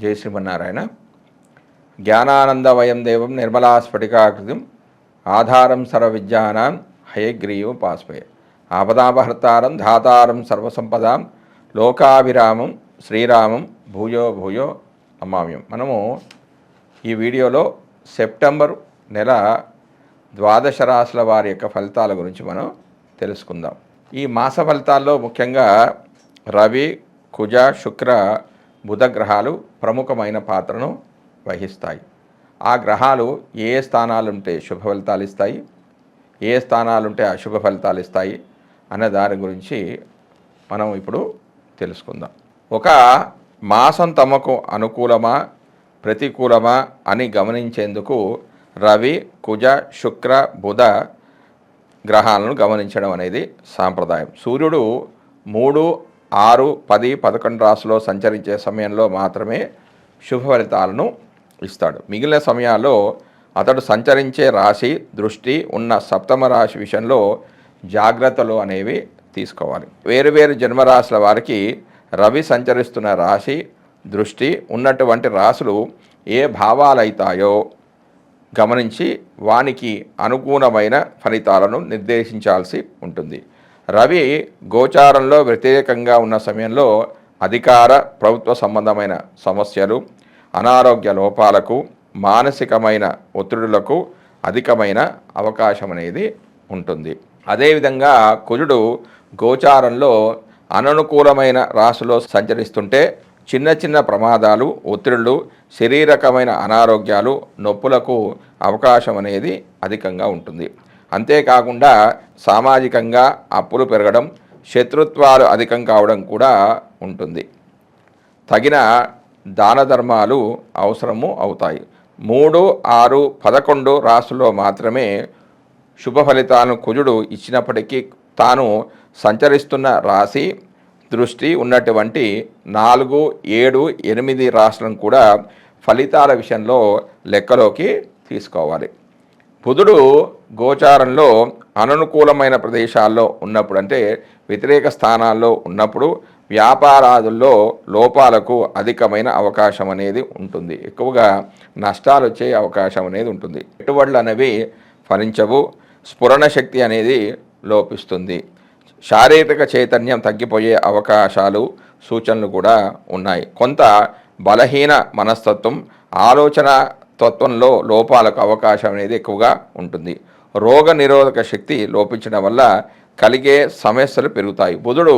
జై శ్రీమన్నారాయణ. జ్ఞానానందవయం దేవం నిర్మలా స్ఫటికాకృతిం ఆధారం సర్వవిద్యానాం హయగ్రీవం పాస్పయ ఆపదాపహర్తారం ధాతారం సర్వసంపదాం లోకాభిరామం శ్రీరామం భూయో భూయో నమామ్యం. మనము ఈ వీడియోలో సెప్టెంబర్ నెల ద్వాదశ రాశుల వారి యొక్క ఫలితాల గురించి మనం తెలుసుకుందాం. ఈ మాస ఫలితాల్లో ముఖ్యంగా రవి, కుజ, శుక్ర, బుధ గ్రహాలు ప్రముఖమైన పాత్రను వహిస్తాయి. ఆ గ్రహాలు ఏ స్థానాలుంటే శుభ ఫలితాలు ఇస్తాయి, ఏ స్థానాలుంటే అశుభ ఫలితాలు ఇస్తాయి అనే దాని గురించి మనం ఇప్పుడు తెలుసుకుందాం. ఒక మాసం తమకు అనుకూలమా ప్రతికూలమా అని గమనించేందుకు రవి, కుజ, శుక్ర, బుధ గ్రహాలను గమనించడం అనేది సాంప్రదాయం. సూర్యుడు 3, 6, 10, 11 రాశిలో సంచరించే సమయంలో మాత్రమే శుభ ఫలితాలను ఇస్తాడు. మిగిలిన సమయాల్లో అతడు సంచరించే రాశి దృష్టి ఉన్న సప్తమ రాశి విషయంలో జాగ్రత్తలు అనేవి తీసుకోవాలి. వేరువేరు జన్మరాశుల వారికి రవి సంచరిస్తున్న రాశి దృష్టి ఉన్నటువంటి రాశులు ఏ భావాలైతాయో గమనించి వానికి అనుకూలమైన ఫలితాలను నిర్దేశించాల్సి ఉంటుంది. రవి గోచారంలో వ్యతిరేకంగా ఉన్న సమయంలో అధికార ప్రభుత్వ సంబంధమైన సమస్యలు, అనారోగ్య లోపాలకు, మానసికమైన ఒత్తిడులకు అధికమైన అవకాశం అనేది ఉంటుంది. అదేవిధంగా కుజుడు గోచారంలో అననుకూలమైన రాశిలో సంచరిస్తుంటే చిన్న చిన్న ప్రమాదాలు, ఒత్తిడులు, శరీరకమైన అనారోగ్యాలు, నొప్పులకు అవకాశం అనేది అధికంగా ఉంటుంది. అంతేకాకుండా సామాజికంగా అప్పులు పెరగడం, శత్రుత్వాలు అధికం కావడం కూడా ఉంటుంది. తగిన దాన ధర్మాలు అవసరము అవుతాయి. 3, 6, 11 రాశుల్లో మాత్రమే శుభ ఫలితాలను కుజుడు ఇచ్చినప్పటికీ తాను సంచరిస్తున్న రాశి దృష్టి ఉన్నటువంటి 4, 7, 8 రాశులను కూడా ఫలితాల విషయంలో లెక్కలోకి తీసుకోవాలి. బుధుడు గోచారంలో అననుకూలమైన ప్రదేశాల్లో ఉన్నప్పుడు, అంటే వ్యతిరేక స్థానాల్లో ఉన్నప్పుడు వ్యాపారాదుల్లో లోపాలకు అధికమైన అవకాశం అనేది ఉంటుంది. ఎక్కువగా నష్టాలు వచ్చే అవకాశం అనేది ఉంటుంది. పెట్టుబడులు అనేవి ఫలించవు, స్ఫురణ శక్తి అనేది లోపిస్తుంది, శారీరక చైతన్యం తగ్గిపోయే అవకాశాలు, సూచనలు కూడా ఉన్నాయి. కొంత బలహీన మనస్తత్వం, ఆలోచన తత్వంలో లోపాలకు అవకాశం అనేది ఎక్కువగా ఉంటుంది. రోగ నిరోధక శక్తి లోపించడం వల్ల కలిగే సమస్యలు పెరుగుతాయి. బుధుడు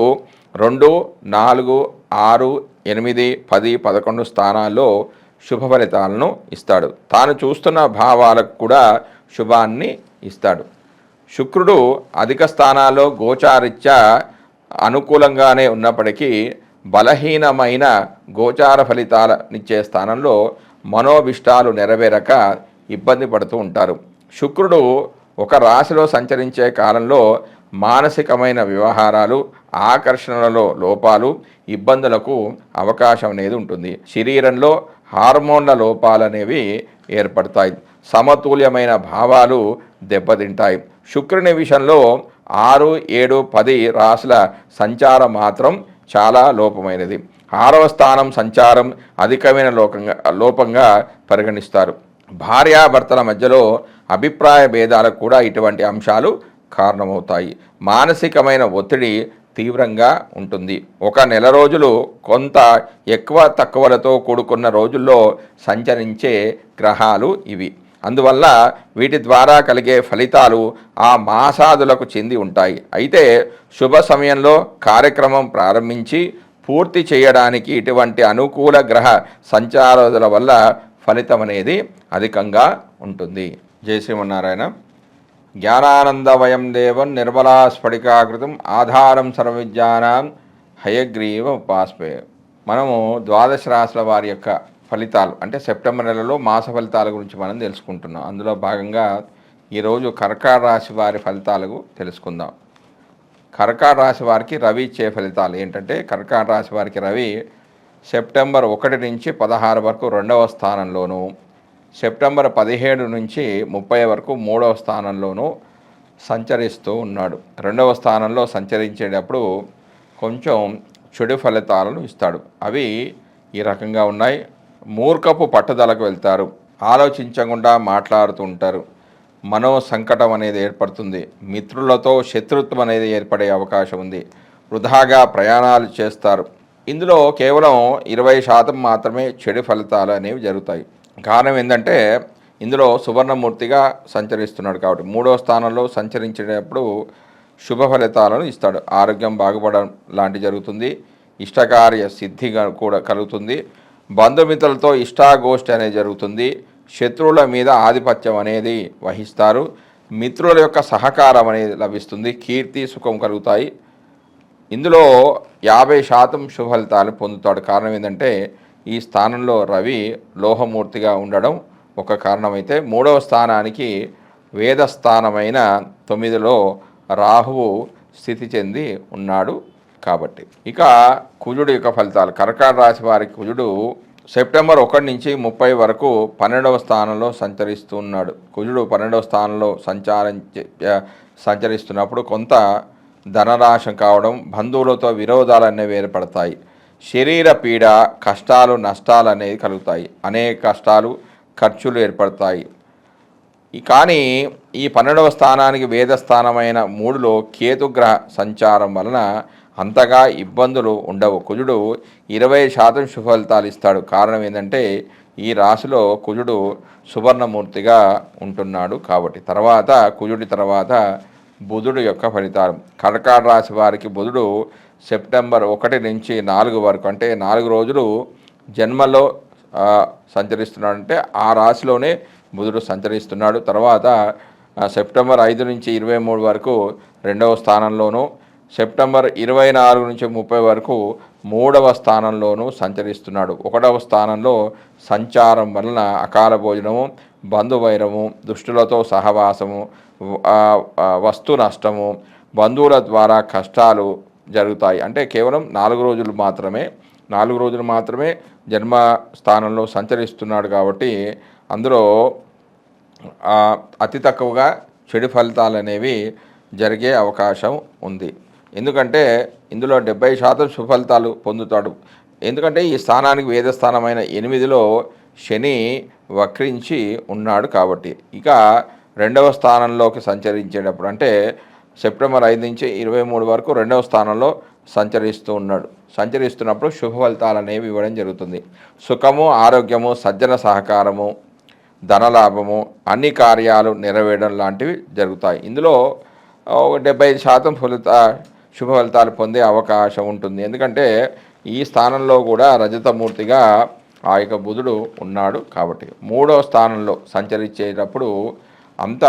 2, 4, 6, 8, 10, 11 స్థానాల్లో శుభ ఫలితాలను ఇస్తాడు. తాను చూస్తున్న భావాలకు కూడా శుభాన్ని ఇస్తాడు. శుక్రుడు అధిక స్థానాల్లో గోచారిత్యా అనుకూలంగానే ఉన్నప్పటికీ బలహీనమైన గోచార ఫలితాలనిచ్చే స్థానంలో మనోభిష్టాలు నెరవేరక ఇబ్బంది పడుతూ ఉంటారు. శుక్రుడు ఒక రాశిలో సంచరించే కాలంలో మానసికమైన వ్యవహారాలు, ఆకర్షణలలో లోపాలు, ఇబ్బందులకు అవకాశం అనేది ఉంటుంది. శరీరంలో హార్మోన్ల లోపాలు అనేవి ఏర్పడతాయి. సమతుల్యమైన భావాలు దెబ్బతింటాయి. శుక్రుని విషయంలో 6, 7, 10 రాశుల సంచారం మాత్రం చాలా లోపమైనది. 6వ స్థానం సంచారం అధికమైన లోపంగా పరిగణిస్తారు. భార్యాభర్తల మధ్యలో అభిప్రాయ భేదాలకు కూడా ఇటువంటి అంశాలు కారణమవుతాయి. మానసికమైన ఒత్తిడి తీవ్రంగా ఉంటుంది. ఒక నెల రోజులు కొంత ఎక్కువ తక్కువలతో కూడుకున్న రోజుల్లో సంచరించే గ్రహాలు ఇవి. అందువల్ల వీటి ద్వారా కలిగే ఫలితాలు ఆ మాసాదులకు చెంది ఉంటాయి. అయితే శుభ సమయంలో కార్యక్రమం ప్రారంభించి పూర్తి చేయడానికి ఇటువంటి అనుకూల గ్రహ సంచారాల వల్ల ఫలితం అనేది అధికంగా ఉంటుంది. జై శ్రీమన్నారాయణ. జ్ఞానానందవయం దేవం నిర్మలా స్ఫటికాకృతం ఆధారం సర్వవిద్యానాం హయగ్రీవ ఉపాస్పయ. మనము ద్వాదశ రాశుల వారి యొక్క ఫలితాలు, అంటే సెప్టెంబర్ నెలలో మాస ఫలితాల గురించి మనం తెలుసుకుంటున్నాం. అందులో భాగంగా ఈరోజు కర్కాటక రాశి వారి ఫలితాలకు తెలుసుకుందాం. కర్కాటక రాశి వారికి రవి ఇచ్చే ఫలితాలు ఏంటంటే, కర్కాటక రాశి వారికి రవి సెప్టెంబర్ 1 నుంచి 16 వరకు 2వ స్థానంలోను, సెప్టెంబర్ 17 నుంచి 30 వరకు 3వ స్థానంలోనూ సంచరిస్తూ ఉన్నాడు. 2వ స్థానంలో సంచరించేటప్పుడు కొంచెం చెడు ఫలితాలను ఇస్తాడు. అవి ఈ రకంగా ఉన్నాయి. మూర్ఖపు పట్టుదలకు వెళ్తారు, ఆలోచించకుండా మాట్లాడుతూ ఉంటారు, మనో సంకటం అనేది ఏర్పడుతుంది, మిత్రులతో శత్రుత్వం అనేది ఏర్పడే అవకాశం ఉంది, వృధాగా ప్రయాణాలు చేస్తారు. ఇందులో కేవలం 20% మాత్రమే చెడు ఫలితాలు అనేవి జరుగుతాయి. కారణం ఏంటంటే ఇందులో సువర్ణమూర్తిగా సంచరిస్తున్నాడు కాబట్టి 3వ స్థానంలో సంచరించేటప్పుడు శుభ ఫలితాలను ఇస్తాడు. ఆరోగ్యం బాగుపడడం లాంటి జరుగుతుంది, ఇష్టకార్య సిద్ధిగా కూడా కలుగుతుంది, బంధుమిత్రులతో ఇష్టాగోష్ఠి అనేది జరుగుతుంది, శత్రువుల మీద ఆధిపత్యం అనేది వహిస్తారు, మిత్రుల యొక్క సహకారం అనేది లభిస్తుంది, కీర్తి సుఖం కలుగుతాయి. ఇందులో 50% శుభ ఫలితాలు పొందుతాడు. కారణం ఏంటంటే ఈ స్థానంలో రవి లోహమూర్తిగా ఉండడం ఒక కారణమైతే 3వ స్థానానికి వేదస్థానమైన 9లో రాహువు స్థితి చెంది ఉన్నాడు కాబట్టి. ఇక కుజుడు యొక్క ఫలితాలు. కర్కాటక రాశి వారికి కుజుడు సెప్టెంబర్ 1 నుంచి 30 వరకు 12వ స్థానంలో సంచరిస్తున్నాడు. కుజుడు 12వ స్థానంలో సంచరిస్తున్నప్పుడు కొంత ధననాశం కావడం, బంధువులతో విరోధాలు అనేవి ఏర్పడతాయి, శరీర పీడ, కష్టాలు నష్టాలు అనేవి కలుగుతాయి, అనేక కష్టాలు ఖర్చులు ఏర్పడతాయి. కానీ ఈ 12వ స్థానానికి వేదస్థానమైన 3లో కేతుగ్రహ సంచారం వలన అంతగా ఇబ్బందులు ఉండవు. కుజుడు 20% శుభ ఫలితాలు ఇస్తాడు. కారణం ఏంటంటే ఈ రాశిలో కుజుడు సువర్ణమూర్తిగా ఉంటున్నాడు కాబట్టి. తర్వాత కుజుడి తర్వాత బుధుడు యొక్క ఫలితాలు. కర్కాటక రాశి వారికి బుధుడు సెప్టెంబర్ 1 నుంచి 4 వరకు, అంటే 4 రోజులు జన్మలో సంచరిస్తున్నాడంటే ఆ రాశిలోనే బుధుడు సంచరిస్తున్నాడు. తర్వాత సెప్టెంబర్ 5 నుంచి 23 వరకు 2వ స్థానంలోనూ, సెప్టెంబర్ 24 నుంచి 30 వరకు 3వ స్థానంలోనూ సంచరిస్తున్నాడు. 1వ స్థానంలో సంచారం వలన అకాల భోజనము, బంధువైరము, దుష్టులతో సహవాసము, వస్తు నష్టము, బంధువుల ద్వారా కష్టాలు జరుగుతాయి. అంటే కేవలం 4 రోజులు మాత్రమే జన్మ స్థానంలో సంచరిస్తున్నాడు కాబట్టి అందులో అతి తక్కువగా చెడు ఫలితాలు అనేవి జరిగే అవకాశం ఉంది. ఎందుకంటే ఇందులో 70% సుఫలితాలు పొందుతాడు. ఎందుకంటే ఈ స్థానానికి వేదస్థానమైన 8లో శని వక్రించి ఉన్నాడు కాబట్టి. ఇక 2వ స్థానంలోకి సంచరించేటప్పుడు, అంటే సెప్టెంబర్ 5 నుంచి 23 వరకు 2వ స్థానంలో సంచరిస్తున్నప్పుడు శుభ ఫలితాలు అనేవి ఇవ్వడం జరుగుతుంది. సుఖము, ఆరోగ్యము, సజ్జన సహకారము, ధనలాభము, అన్ని కార్యాలు నెరవేరడం లాంటివి జరుగుతాయి. ఇందులో 75% శుభ ఫలితాలు పొందే అవకాశం ఉంటుంది. ఎందుకంటే ఈ స్థానంలో కూడా రజతమూర్తిగా ఆ యొక్క బుధుడు ఉన్నాడు కాబట్టి. 3వ స్థానంలో సంచరించేటప్పుడు అంత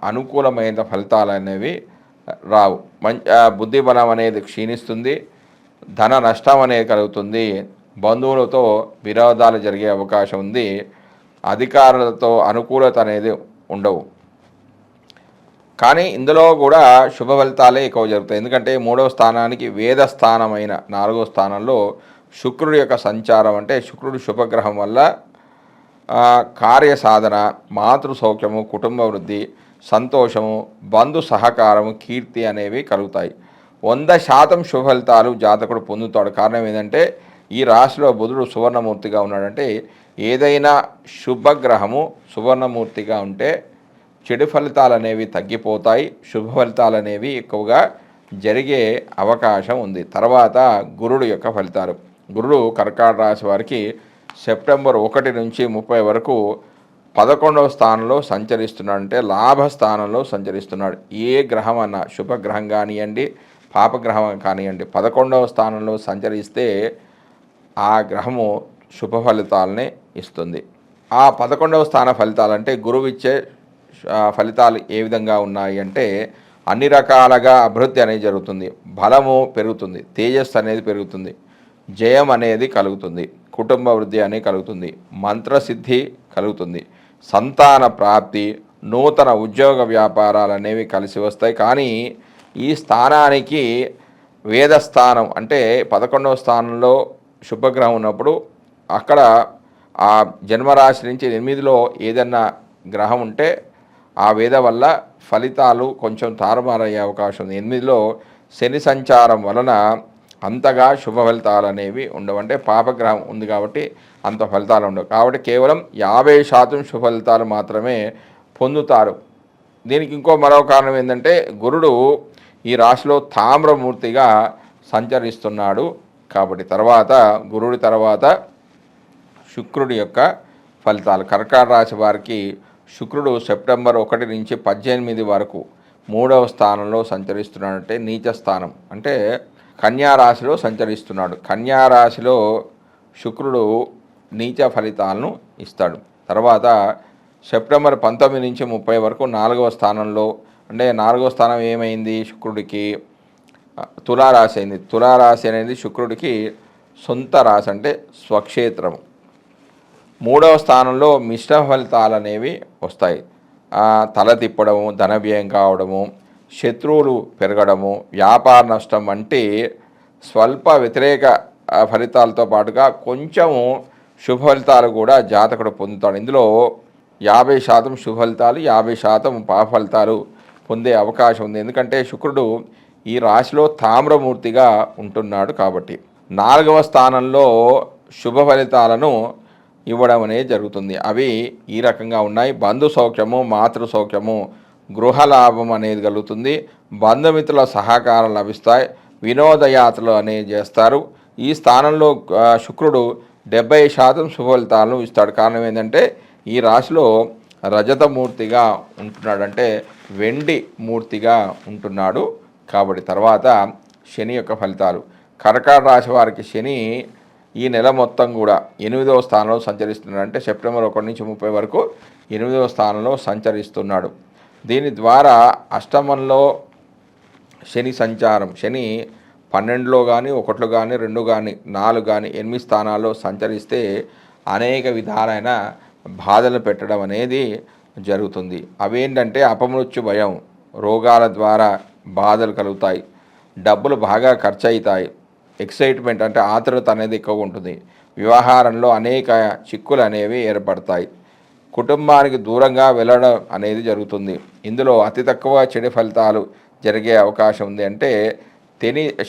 అనుకూలమైన ఫలితాలు అనేవి రావు. బుద్ధి బలం అనేది క్షీణిస్తుంది, ధన నష్టం అనేది కలుగుతుంది, బంధువులతో విరోధాలు జరిగే అవకాశం ఉంది, అధికారులతో అనుకూలత అనేది ఉండవు. కానీ ఇందులో కూడా శుభ ఫలితాలే ఎక్కువ జరుగుతాయి. ఎందుకంటే 3వ స్థానానికి వేదస్థానమైన 4వ స్థానంలో శుక్రుడి యొక్క సంచారం, అంటే శుక్రుడు శుభగ్రహం వల్ల కార్యసాధన, మాతృ సౌఖ్యము, కుటుంబ వృద్ధి, సంతోషము, బంధు సహకారము, కీర్తి అనేవి కలుగుతాయి. 100% శుభ ఫలితాలు జాతకుడు పొందుతాడు. కారణం ఏంటంటే ఈ రాశిలో బుధుడు సువర్ణమూర్తిగా ఉన్నాడంటే ఏదైనా శుభగ్రహము సువర్ణమూర్తిగా ఉంటే చెడు ఫలితాలు అనేవి తగ్గిపోతాయి, శుభ ఫలితాలు అనేవి ఎక్కువగా జరిగే అవకాశం ఉంది. తర్వాత గురుడు యొక్క ఫలితాలు. గురుడు కర్కాటక రాశి వారికి సెప్టెంబర్ 1 నుంచి 30 వరకు 11వ స్థానంలో సంచరిస్తున్నాడు. అంటే లాభస్థానంలో సంచరిస్తున్నాడు. ఏ గ్రహం అన్నా, శుభగ్రహం కానివ్వండి, పాపగ్రహం కానివ్వండి, 11వ స్థానంలో సంచరిస్తే ఆ గ్రహము శుభ ఫలితాలనే ఇస్తుంది. ఆ 11వ స్థాన ఫలితాలు అంటే గురువు ఇచ్చే ఫలితాలు ఏ విధంగా ఉన్నాయి అంటే అన్ని రకాలుగా అభివృద్ధి అనేది జరుగుతుంది, బలము పెరుగుతుంది, తేజస్సు అనేది పెరుగుతుంది, జయం అనేది కలుగుతుంది, కుటుంబ వృద్ధి అనేది కలుగుతుంది, మంత్రసిద్ధి కలుగుతుంది, సంతాన ప్రాప్తి, నూతన ఉద్యోగ వ్యాపారాలు అనేవి కలిసి వస్తాయి. కానీ ఈ స్థానానికి వేదస్థానం అంటే 11వ స్థానంలో శుభగ్రహం ఉన్నప్పుడు అక్కడ ఆ జన్మరాశి నుంచి 8లో ఏదన్నా గ్రహం ఉంటే ఆ వేద వల్ల ఫలితాలు కొంచెం తారుమారయ్యే అవకాశం ఉంది. 8లో శని సంచారం వలన అంతగా శుభ ఫలితాలు అనేవి ఉండవు. అంటే పాపగ్రహం ఉంది కాబట్టి అంత ఫలితాలు ఉండవు. కాబట్టి కేవలం 50% శుభ ఫలితాలు మాత్రమే పొందుతారు. దీనికి మరో కారణం ఏంటంటే గురుడు ఈ రాశిలో తామ్రమూర్తిగా సంచరిస్తున్నాడు. కాబట్టి గురుడి తర్వాత శుక్రుడి యొక్క ఫలితాలు. కర్కాటక రాశి వారికి శుక్రుడు సెప్టెంబర్ 1 నుంచి 18 వరకు 3వ స్థానంలో సంచరిస్తున్నాడంటే నీచ స్థానం, అంటే కన్యా రాశిలో సంచరిస్తున్నాడు. కన్యా రాశిలో శుక్రుడు నీచ ఫలితాలను ఇస్తాడు. తర్వాత సెప్టెంబర్ 19 నుంచి 30 వరకు 4వ స్థానంలో, అంటే 4వ స్థానం ఏమైంది శుక్రుడికి? తులారాశి అయింది. తులారాశి అనేది శుక్రుడికి సొంత రాశి, అంటే స్వక్షేత్రము. 3వ స్థానంలో మిశ్రమ ఫలితాలు అనేవి వస్తాయి. తల తిప్పడము, ధన వ్యయం కావడము, శత్రువులు పెరగడము, వ్యాపార నష్టం వంటి స్వల్ప వ్యతిరేక ఫలితాలతో పాటుగా కొంచెము శుభ ఫలితాలు కూడా జాతకుడు పొందుతాడు. ఇందులో 50% శుభ ఫలితాలు, 50% పాప ఫలితాలు పొందే అవకాశం ఉంది. ఎందుకంటే శుక్రుడు ఈ రాశిలో తామ్రమూర్తిగా ఉంటున్నాడు. కాబట్టి 4వ స్థానంలో శుభ ఫలితాలను ఇవ్వడం అనేది జరుగుతుంది. అవి ఈ రకంగా ఉన్నాయి. బంధు సౌఖ్యము, మాతృ సౌఖ్యము, గృహలాభం అనేది కలుగుతుంది. బంధుమిత్రుల సహకారం లభిస్తాయి. వినోదయాత్రలు అనేవి చేస్తారు. ఈ స్థానంలో శుక్రుడు 70% శుభ ఫలితాలను ఇస్తాడు. కారణం ఏంటంటే ఈ రాశిలో రజతమూర్తిగా ఉంటున్నాడు, అంటే వెండి మూర్తిగా ఉంటున్నాడు. కాబట్టి శని యొక్క ఫలితాలు. కర్కాటక రాశి వారికి శని ఈ నెల మొత్తం కూడా 8వ స్థానంలో సంచరిస్తున్నాడు. అంటే సెప్టెంబర్ 1 నుంచి 30 వరకు 8వ స్థానంలో సంచరిస్తున్నాడు. దీని ద్వారా అష్టమంలో శని సంచారం, శని 12లో కానీ 1లో కానీ 2 కానీ 4 కానీ 8 స్థానాల్లో సంచరిస్తే అనేక విధాలైన బాధలు పెట్టడం అనేది జరుగుతుంది. అవేంటంటే అపమృత్యు భయం, రోగాల ద్వారా బాధలు కలుగుతాయి, డబ్బులు బాగా ఖర్చు అవుతాయి, ఎక్సైట్మెంట్ అంటే ఆతృత అనేది ఎక్కువగా ఉంటుంది, వ్యవహారంలో అనేక చిక్కులు అనేవి ఏర్పడతాయి, కుటుంబానికి దూరంగా వెళ్ళడం అనేది జరుగుతుంది. ఇందులో అతి తక్కువ చెడు ఫలితాలు జరిగే అవకాశం ఉంది. అంటే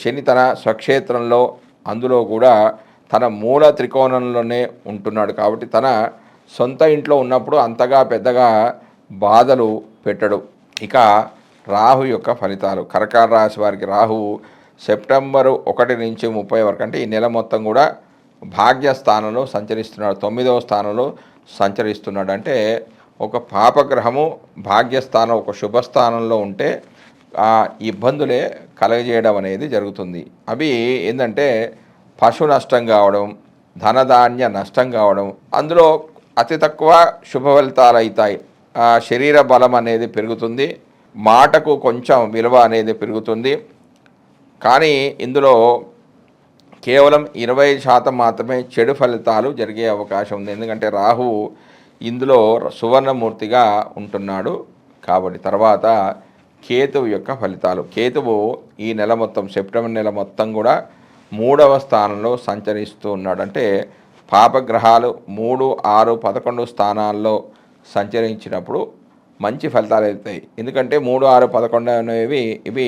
శని తన స్వక్షేత్రంలో, అందులో కూడా తన మూల త్రికోణంలోనే ఉంటున్నాడు. కాబట్టి తన సొంత ఇంట్లో ఉన్నప్పుడు అంతగా పెద్దగా బాధలు పెట్టడు. ఇక రాహు యొక్క ఫలితాలు. కర్కాటక రాశి వారికి రాహువు సెప్టెంబరు 1 నుంచి 30 వరకు, అంటే ఈ నెల మొత్తం కూడా భాగ్యస్థానంలో సంచరిస్తున్నాడు. 9వ స్థానంలో సంచరిస్తున్నాడు. అంటే ఒక పాపగ్రహము భాగ్యస్థానం, ఒక శుభస్థానంలో ఉంటే ఆ ఇబ్బందులే కలగజేయడం అనేది జరుగుతుంది. అవి ఏంటంటే పశు నష్టం కావడం, ధనధాన్య నష్టం కావడం, అందులో అతి తక్కువ శుభ ఫలితాలు అవుతాయి. శరీర బలం అనేది పెరుగుతుంది, మాటకు కొంచెం విలువ అనేది పెరుగుతుంది. కానీ ఇందులో కేవలం 20% మాత్రమే చెడు ఫలితాలు జరిగే అవకాశం ఉంది. ఎందుకంటే రాహువు ఇందులో సువర్ణమూర్తిగా ఉంటున్నాడు. కాబట్టి కేతువు యొక్క ఫలితాలు. కేతువు ఈ నెల మొత్తం, సెప్టెంబర్ నెల మొత్తం కూడా 3వ స్థానంలో సంచరిస్తూ ఉన్నాడు. అంటే పాపగ్రహాలు 3, 6, 11 స్థానాల్లో సంచరించినప్పుడు మంచి ఫలితాలు అవుతాయి. ఎందుకంటే 3, 6, 11 అనేవి ఇవి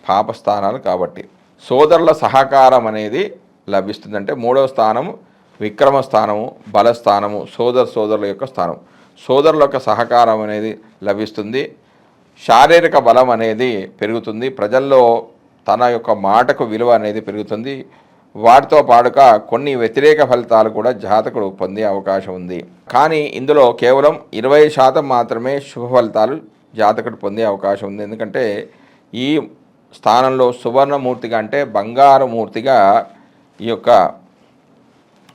పాప స్థానాలు. కాబట్టి సోదరుల సహకారం అనేది లభిస్తుంది. అంటే 3వ స్థానము విక్రమ స్థానము, బలస్థానము, సోదరుల యొక్క స్థానం. సోదరుల యొక్క సహకారం అనేది లభిస్తుంది. శారీరక బలం అనేది పెరుగుతుంది. ప్రజల్లో తన యొక్క మాటకు విలువ అనేది పెరుగుతుంది. వాటితో పాటుగా కొన్ని వ్యతిరేక ఫలితాలు కూడా జాతకుడు పొందే అవకాశం ఉంది. కానీ ఇందులో కేవలం 20% మాత్రమే శుభ ఫలితాలు జాతకుడు పొందే అవకాశం ఉంది. ఎందుకంటే ఈ స్థానంలో సువర్ణమూర్తిగా, అంటే బంగారు మూర్తిగా ఈ యొక్క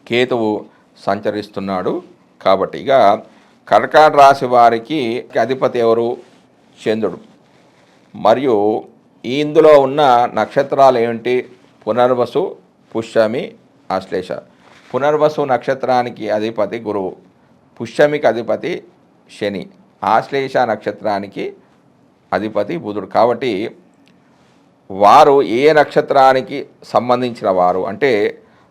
కేతువు సంచరిస్తున్నాడు. కాబట్టి ఇక కర్కాటక రాశి వారికి అధిపతి ఎవరు? చంద్రుడు. మరియు ఇందులో ఉన్న నక్షత్రాలు ఏమిటి? పునర్వసు, పుష్యమి, ఆశ్లేష. పునర్వసు నక్షత్రానికి అధిపతి గురువు, పుష్యమికి అధిపతి శని, ఆశ్లేష నక్షత్రానికి అధిపతి బుధుడు. కాబట్టి వారు ఏ నక్షత్రానికి సంబంధించిన వారు అంటే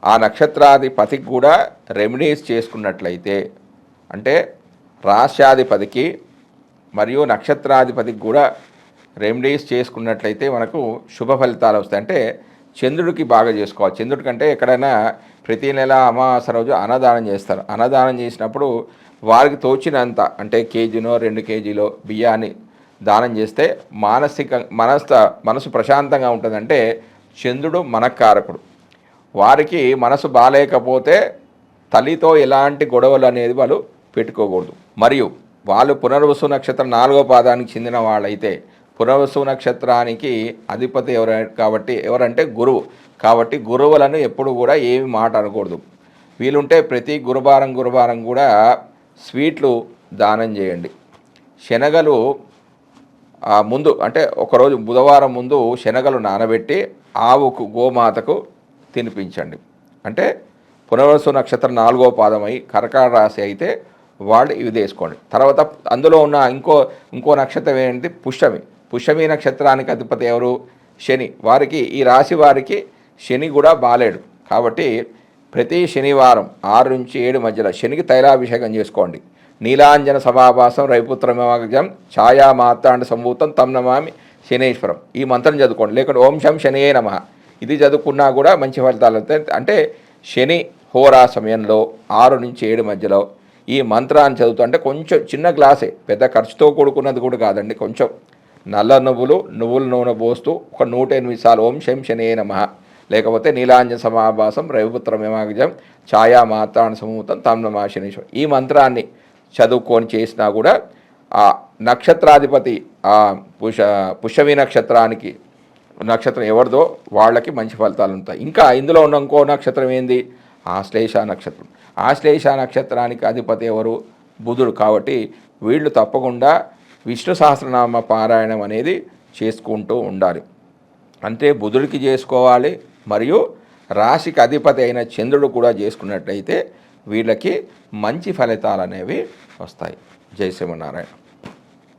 ఆ నక్షత్రాధిపతికి కూడా రెమెడీస్ చేసుకున్నట్లయితే, అంటే రాశ్యాధిపతికి మరియు నక్షత్రాధిపతికి కూడా రెమెడీస్ చేసుకున్నట్లయితే మనకు శుభ ఫలితాలు వస్తాయి. అంటే చంద్రుడికి బాగా చేసుకోవాలి. చంద్రుడి కంటే ఎక్కడైనా ప్రతి నెల అమావాస్య రోజు అన్నదానం చేస్తారు. అన్నదానం చేసినప్పుడు వారికి తోచినంత అంటే కేజీనో 2 కేజీలో బియ్యాన్ని దానం చేస్తే మనసు ప్రశాంతంగా ఉంటుందంటే చంద్రుడు మనకారకుడు. వారికి మనసు బాలేకపోతే తల్లితో ఎలాంటి గొడవలు అనేది వాళ్ళు పెట్టుకోకూడదు. మరియు వాళ్ళు పునర్వసు నక్షత్రం 4వ పాదానికి చెందిన వాళ్ళైతే పునర్వసు నక్షత్రానికి అధిపతి ఎవరంటే గురువు. కాబట్టి గురువులను ఎప్పుడు కూడా ఏమి మాట అనకూడదు. వీలుంటే ప్రతి గురువారం కూడా స్వీట్లు దానం చేయండి. శనగలు ముందు అంటే ఒకరోజు బుధవారం ముందు శనగలు నానబెట్టి ఆవుకు గోమాతకు తినిపించండి. అంటే పునర్వసు నక్షత్రం 4వ పాదమై కర్కాటక రాశి అయితే వాళ్ళు ఇవి తీసుకోండి. తర్వాత అందులో ఉన్న ఇంకో నక్షత్రం ఏంటి? పుష్యమి నక్షత్రానికి అధిపతి ఎవరు? శని. వారికి ఈ రాశి వారికి శని కూడా బాలేడు. కాబట్టి ప్రతి శనివారం 6 నుంచి 7 మధ్యలో శనికి తైలాభిషేకం చేసుకోండి. నీలాంజన సమాభాసం రైపుత్రమగజం ఛాయా మాతాండ సంభూతం తం నమామి శనేశ్వరం ఈ మంత్రం చదువుకోండి. లేకుంటే ఓం శం శనియే నమః ఇది చదువుకున్నా కూడా మంచి ఫలితాలు వస్తాయి. అంటే శని హోరా సమయంలో 6 నుంచి 7 మధ్యలో ఈ మంత్రాన్ని చదువుతుంటే కొంచెం చిన్న గ్లాసే, పెద్ద ఖర్చుతో కూడుకున్నది కూడా కాదండి. కొంచెం నల్ల నువ్వుల నూనె పోస్తూ ఒక 108 సార్లు ఓం శం శనియే నమః లేకపోతే నీలాంజన సమాభాసం రవిపుత్రమేమాగజం ఛాయా మాతాండ సమూతం తం నమామి శనీశ్వరం ఈ మంత్రాన్ని చదువుకొని చేసినా కూడా ఆ నక్షత్రాధిపతి ఆ పుష్యమి నక్షత్రం ఎవరిదో వాళ్ళకి మంచి ఫలితాలు ఉంటాయి. ఇంకా ఇందులో ఉన్న ఇంకో నక్షత్రం ఏంది? ఆశ్లేష నక్షత్రం. ఆశ్లేష నక్షత్రానికి అధిపతి ఎవరు? బుధుడు. కాబట్టి వీళ్ళు తప్పకుండా విష్ణు సహస్రనామ పారాయణం అనేది చేసుకుంటూ ఉండాలి. అంటే బుధుడికి చేసుకోవాలి, మరియు రాశికి అధిపతి అయిన చంద్రుడు కూడా చేసుకున్నట్లయితే వీళ్ళకి మంచి ఫలితాలు అనేవి వస్తాయి. జై శ్రీమన్నారాయణ.